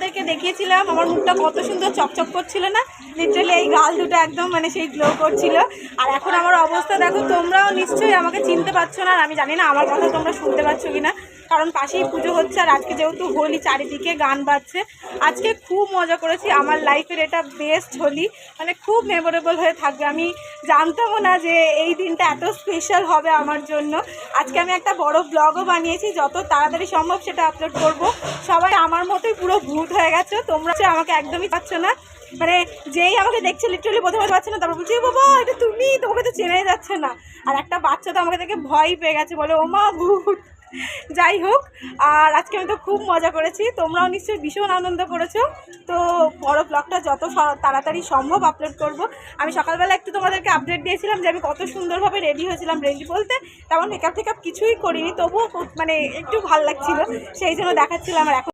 তোমাদেরকে দেখিয়েছিলাম আমার মুখটা কত সুন্দর চকচক করছিল না, লিটারালি এই গাল দুটো একদম মানে সেই গ্লো করছিল। আর এখন আমার অবস্থা দেখো, তোমরাও নিশ্চয়ই আমাকে চিনতে পারছো না। আর আমি জানি না আমার কথা তোমরা শুনতে পাচ্ছ কি না, কারণ পাশেই পুজো হচ্ছে আর আজকে যেহেতু হোলি, চারিদিকে গান বাজছে। আজকে খুব মজা করেছি, আমার লাইফের এটা বেস্ট হোলি, মানে খুব মেমোরেবল হয়ে থাকবে। আমি জানতামও না যে এই দিনটা এত স্পেশাল হবে আমার জন্য। আজকে আমি একটা বড় ব্লগও বানিয়েছি, যত তাড়াতাড়ি সম্ভব সেটা আপলোড করব। সবাই আমার মতোই পুরো ভূত হয়ে গেছে, তোমরা আমাকে একদমই পাচ্ছ না। মানে যেই আমাকে দেখছে লিটারালি প্রথমে পাচ্ছে না, তারপর বলছি বাবা এটা তুমি, তোমাকে তো চেনাই যাচ্ছে না। আর একটা বাচ্চা তো আমাকে দেখে ভয় পেয়ে গেছে, বলে ও মা ভূত। যাই হোক, আর আজকে আমি তো খুব মজা করেছি, তোমরাও নিশ্চয়ই ভীষণ আনন্দ করেছো। তো বড় ব্লগটা যত তাড়াতাড়ি সম্ভব আপলোড করব। আমি সকালবেলা একটু তোমাদেরকে আপডেট দিয়েছিলাম যে আমি কত সুন্দরভাবে রেডি হয়েছিলাম। রেডি বলতে তেমন মেকআপ টেকআপ কিছুই করিনি, তবুও মানে একটু ভালো লাগছিলো, সেই জন্য দেখাচ্ছিলাম। আর এখন